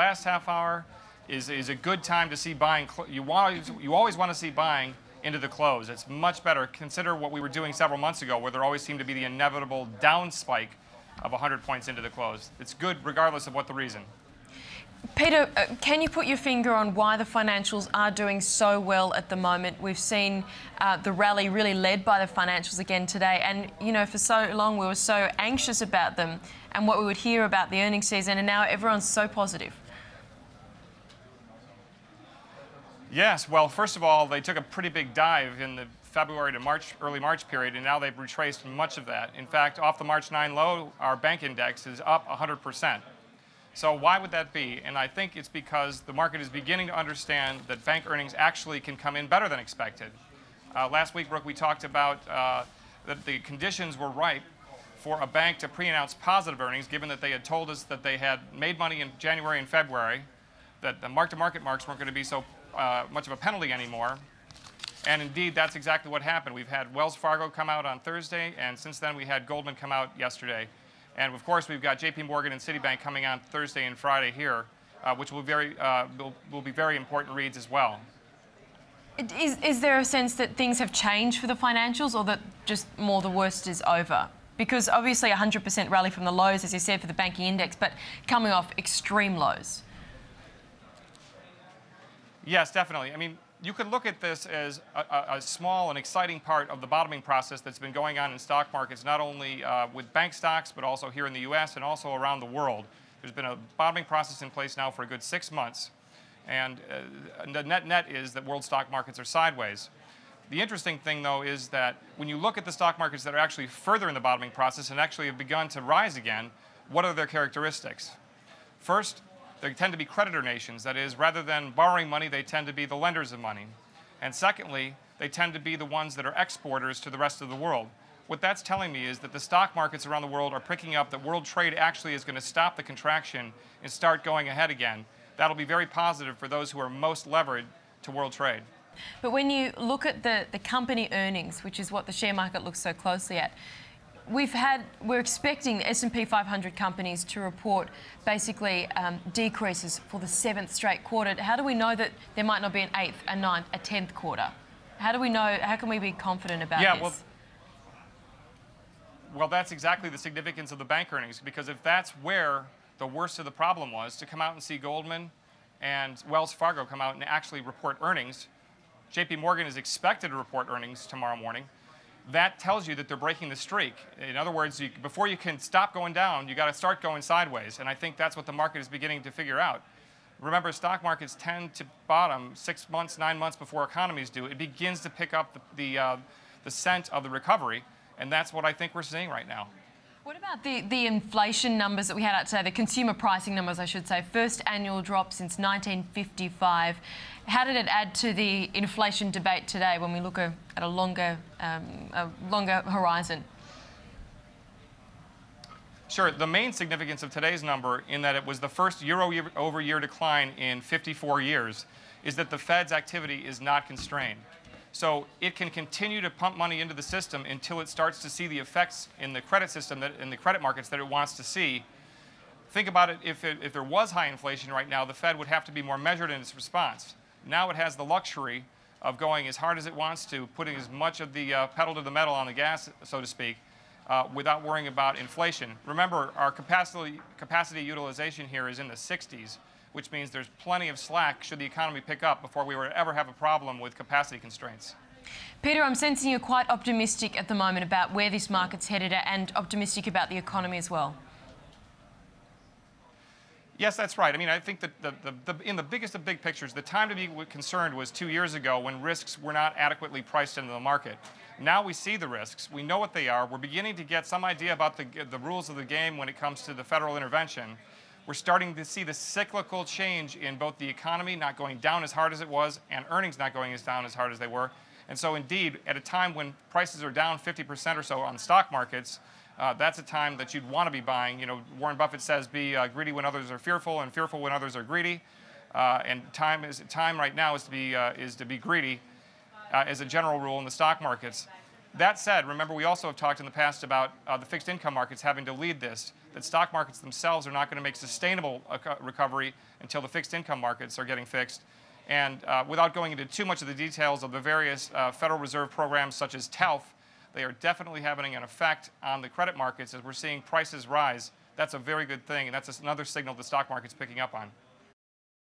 Last half hour is a good time to see buying. You always want to see buying into the close. It's much better. Consider what we were doing several months ago, where there always seemed to be the inevitable down spike of 100 points into the close. It's good regardless of what the reason. Peter, can you put your finger on why the financials are doing so well at the moment? We've seen the rally really led by the financials again today. And, you know, for so long we were so anxious about them and what we would hear about the earnings season, and now everyone's so positive. Yes, well, first of all, they took a pretty big dive in the February to March, early March period, and now they've retraced much of that. In fact, off the March 9 low, our bank index is up 100%. So why would that be? And I think it's because the market is beginning to understand that bank earnings actually can come in better than expected. Last week, Brooke, we talked about that the conditions were ripe for a bank to pre-announce positive earnings, given that they had told us that they had made money in January and February, that the mark-to-market marks weren't going to be so much of a penalty anymore. And indeed, that's exactly what happened. We've had Wells Fargo come out on Thursday, and since then we had Goldman come out yesterday. And of course, we've got JP Morgan and Citibank coming on Thursday and Friday here, which will be very important reads as well. Is there a sense that things have changed for the financials, or that just more the worst is over? Because obviously 100% rally from the lows, as you said, for the banking index, but coming off extreme lows. Yes, definitely. I mean, you could look at this as a small and exciting part of the bottoming process that's been going on in stock markets, not only with bank stocks, but also here in the U.S. and also around the world. There's been a bottoming process in place now for a good 6 months. And the net is that world stock markets are sideways. The interesting thing, though, is that when you look at the stock markets that are actually further in the bottoming process and actually have begun to rise again, what are their characteristics? First, they tend to be creditor nations. That is, rather than borrowing money, they tend to be the lenders of money. And secondly, they tend to be the ones that are exporters to the rest of the world. What that's telling me is that the stock markets around the world are picking up that world trade actually is going to stop the contraction and start going ahead again. That'll be very positive for those who are most levered to world trade. But when you look at the company earnings, which is what the share market looks so closely at, we're expecting S&P 500 companies to report basically decreases for the 7th straight quarter. How do we know that there might not be an 8th, a 9th, a 10th quarter? How do we know? How can we be confident about this? Well, that's exactly the significance of the bank earnings, because if that's where the worst of the problem was, to come out and see Goldman and Wells Fargo come out and actually report earnings, JP Morgan is expected to report earnings tomorrow morning. That tells you that they're breaking the streak. In other words, before you can stop going down, you got to start going sideways. And I think that's what the market is beginning to figure out. Remember, stock markets tend to bottom 6 months, 9 months before economies do. It begins to pick up the scent of the recovery, and that's what I think we're seeing right now. What about the inflation numbers that we had out today, the consumer pricing numbers, I should say, first annual drop since 1955. How did it add to the inflation debate today when we look at a longer horizon? Sure. The main significance of today's number, in that it was the first year-over-year decline in 54 years, is that the Fed's activity is not constrained. So it can continue to pump money into the system until it starts to see the effects in the credit system, in the credit markets, that it wants to see. Think about it, if there was high inflation right now, the Fed would have to be more measured in its response. Now it has the luxury of going as hard as it wants to, putting as much of the pedal to the metal on the gas, so to speak, without worrying about inflation. Remember, our capacity utilization here is in the 60s, which means there's plenty of slack should the economy pick up before we were to ever have a problem with capacity constraints. Peter, I'm sensing you're quite optimistic at the moment about where this market's headed and optimistic about the economy as well. Yes, that's right. I mean, I think that in the biggest of big pictures, the time to be concerned was 2 years ago, when risks were not adequately priced into the market. Now we see the risks. We know what they are. We're beginning to get some idea about the rules of the game when it comes to the federal intervention. We're starting to see the cyclical change in both the economy not going down as hard as it was and earnings not going down as hard as they were. And so indeed, at a time when prices are down 50% or so on the stock markets, that's a time that you'd want to be buying. You know, Warren Buffett says, be greedy when others are fearful, and fearful when others are greedy. And time right now is to be greedy as a general rule in the stock markets. That said, remember we also have talked in the past about the fixed income markets having to lead this, that stock markets themselves are not going to make sustainable recovery until the fixed income markets are getting fixed. And without going into too much of the details of the various Federal Reserve programs such as TELF, they are definitely having an effect on the credit markets as we're seeing prices rise. That's a very good thing, and that's another signal the stock market's picking up on.